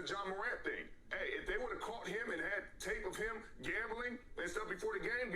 The John Morant thing. Hey, if they would have caught him and had tape of him gambling and stuff before the game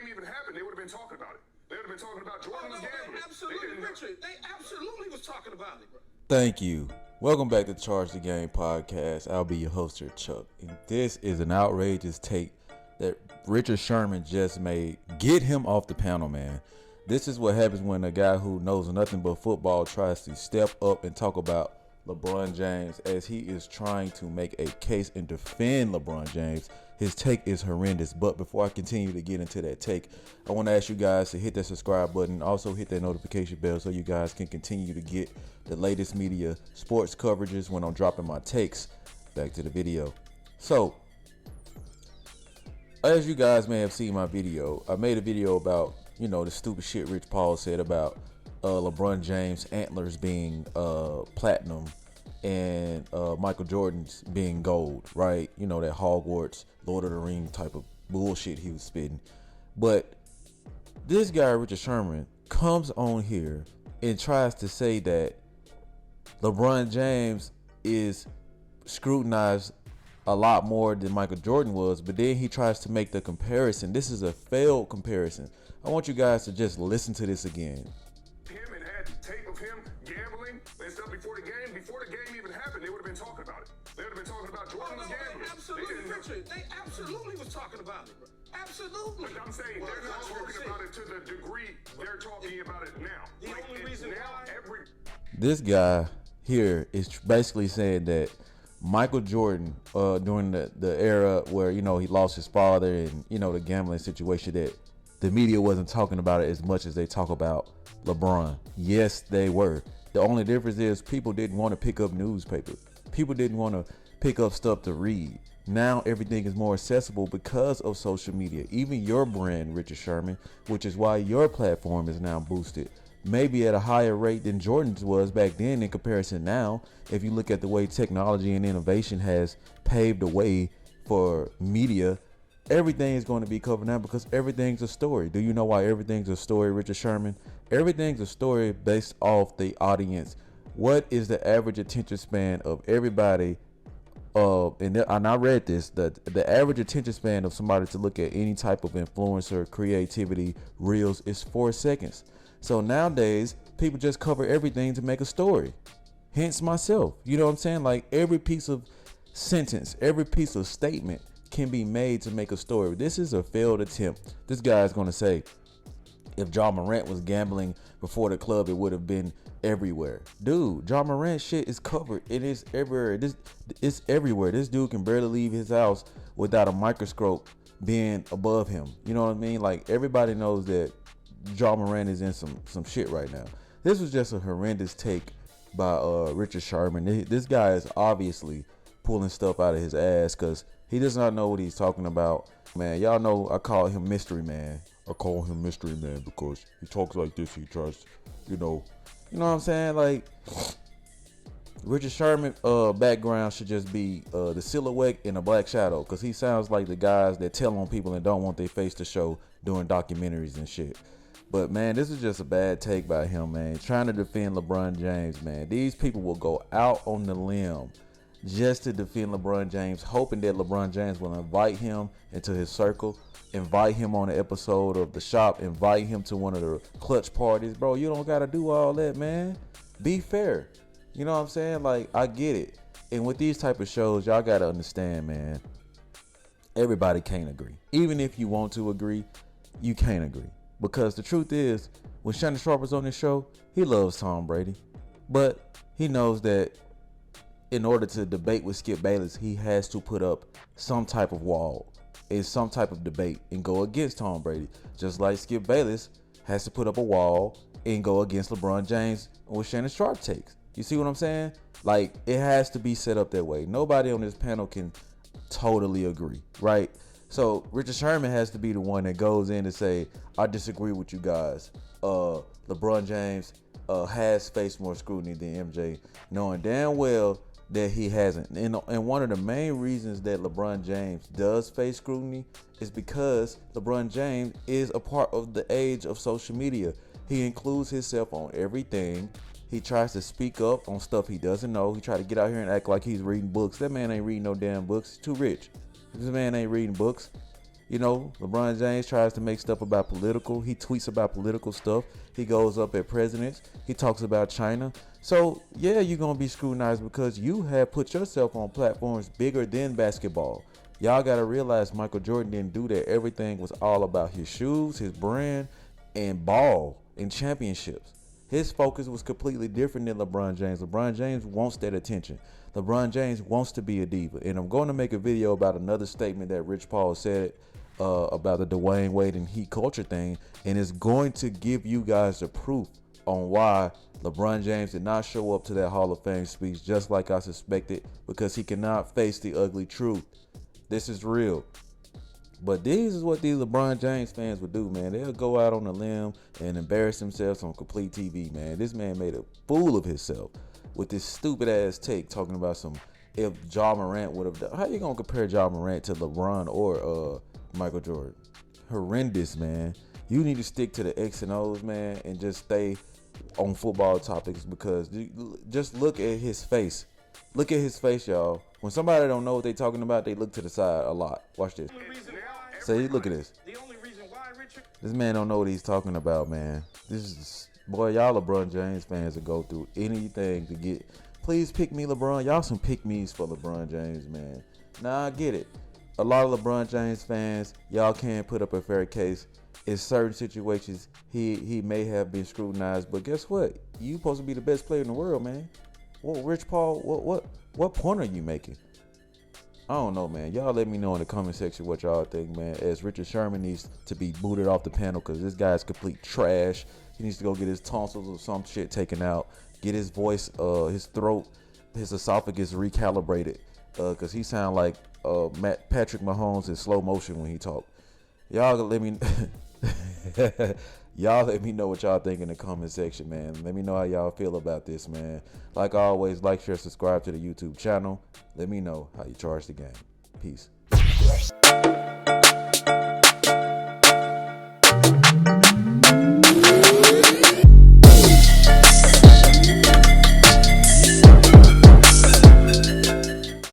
even happened, they would have been talking about it. They would have been talking about Jordan was gambling. Absolutely, Richard. They absolutely was talking about it. Thank you. Welcome back to Charge the Game podcast. I'll be your host here, Chuck. And this is an outrageous take that Richard Sherman just made. Get him off the panel, man. This is what happens when a guy who knows nothing but football tries to step up and talk about LeBron James as he is trying to make a case and defend LeBron James. His take is horrendous. But before I continue to get into that take, I want to ask you guys to hit that subscribe button. Also hit that notification bell so you guys can continue to get the latest media sports coverages when I'm dropping my takes. Back to the video. So, as you guys may have seen my video, I made a video about, the stupid shit Rich Paul said about LeBron James' antlers being platinum and Michael Jordan's being gold, right? That Hogwarts, Lord of the Rings type of bullshit he was spitting. But this guy, Richard Sherman, comes on here and tries to say that LeBron James is scrutinized a lot more than Michael Jordan was, but then he tries to make the comparison. This is a failed comparison. I want you guys to just listen to this again. Him and had tape of him gambling and stuff before the game even happened, they would have been talking about it. They would have been talking about Jordan was gambling. Absolutely, Richard. They absolutely was talking about it. Absolutely. But I'm saying they're not talking about it to the degree they're talking about it now. The only reason why this guy here is basically saying that Michael Jordan, during the era where, he lost his father and, the gambling situation, that the media wasn't talking about it as much as they talk about LeBron. Yes, they were. The only difference is people didn't want to pick up newspapers. People didn't want to pick up stuff to read. Now everything is more accessible because of social media. Even your brand, Richard Sherman, which is why your platform is now boosted, maybe at a higher rate than Jordan's was back then in comparison now. If you look at the way technology and innovation has paved the way for media, everything is going to be covered now because everything's a story. Do you know why everything's a story, Richard Sherman? Everything's a story based off the audience. What is the average attention span of everybody? And I read this, the average attention span of somebody to look at any type of influencer creativity reels is 4 seconds. So nowadays, people just cover everything to make a story. Hence myself. You know what I'm saying? Like every piece of sentence, every piece of statement can be made to make a story. This is a failed attempt. This guy is going to say, if John Morant was gambling before the club, it would have been everywhere. Dude, John Morant shit is covered. It is everywhere. It's everywhere. This dude can barely leave his house without a microscope being above him. You know what I mean? Like everybody knows that John Morant is in some shit right now. This was just a horrendous take by Richard Sherman. This guy is obviously pulling stuff out of his ass because he does not know what he's talking about. Man, y'all know I call him Mystery Man. I call him Mystery Man because he talks like this. He tries, you know what I'm saying? Like Richard Sherman background should just be the silhouette in a black shadow because he sounds like the guys that tell on people and don't want their face to show doing documentaries and shit. But man, this is just a bad take by him, man. Trying to defend LeBron James, man. These people will go out on the limb just to defend LeBron James, hoping that LeBron James will invite him into his circle, invite him on an episode of The Shop, invite him to one of the clutch parties. Bro, you don't got to do all that, man. Be fair. You know what I'm saying? Like, I get it. And with these type of shows, y'all got to understand, man, everybody can't agree. Even if you want to agree, you can't agree. Because the truth is, when Shannon Sharp was on this show, he loves Tom Brady. But he knows that in order to debate with Skip Bayless, he has to put up some type of wall in some type of debate and go against Tom Brady. Just like Skip Bayless has to put up a wall and go against LeBron James with Shannon Sharp takes. You see what I'm saying? Like, it has to be set up that way. Nobody on this panel can totally agree, right? So Richard Sherman has to be the one that goes in and say, I disagree with you guys. LeBron James has faced more scrutiny than MJ, knowing damn well that he hasn't. And one of the main reasons that LeBron James does face scrutiny is because LeBron James is a part of the age of social media. He includes himself on everything. He tries to speak up on stuff he doesn't know. He try to get out here and act like he's reading books. That man ain't reading no damn books. He's too rich. This man ain't reading books. You know, LeBron James tries to make stuff about political. He tweets about political stuff. He goes up at presidents. He talks about China. So, yeah, you're going to be scrutinized because you have put yourself on platforms bigger than basketball. Y'all got to realize Michael Jordan didn't do that. Everything was all about his shoes, his brand, and ball and championships. His focus was completely different than LeBron James. LeBron James wants that attention. LeBron James wants to be a diva. And I'm going to make a video about another statement that Rich Paul said about the Dwayne Wade and Heat culture thing. And it's going to give you guys the proof on why LeBron James did not show up to that Hall of Fame speech just like I suspected, because he cannot face the ugly truth. This is real. But this is what these LeBron James fans would do, man. They'll go out on a limb and embarrass themselves on complete TV, man. This man made a fool of himself with this stupid ass take talking about some if Ja Morant would have done. How you gonna compare Ja Morant to LeBron or Michael Jordan? Horrendous, man. You need to stick to the X and O's, man, and just stay on football topics, because just look at his face. Look at his face, y'all. When somebody don't know what they talking about, they look to the side a lot. Watch this. Say, look at this. The only reason why, Richard, This man don't know what he's talking about, man. This is, boy, y'all LeBron James fans will go through anything to get. Please pick me, LeBron. Y'all some pick me's for LeBron James, man. Nah, I get it. A lot of LeBron James fans, y'all can't put up a fair case. In certain situations, he may have been scrutinized, but guess what? You supposed to be the best player in the world, man. Well, Rich Paul, what point are you making? I don't know, man. Y'all let me know in the comment section what y'all think, man. As Richard Sherman needs to be booted off the panel because this guy's complete trash. He needs to go get his tonsils or some shit taken out. Get his voice, his throat, his esophagus recalibrated. Because he sound like Patrick Mahomes in slow motion when he talk. Y'all let me... Y'all let me know what y'all think in the comment section, man. Let me know how y'all feel about this, man. Like always, like, share, subscribe to the YouTube channel. Let me know how you charge the game. Peace.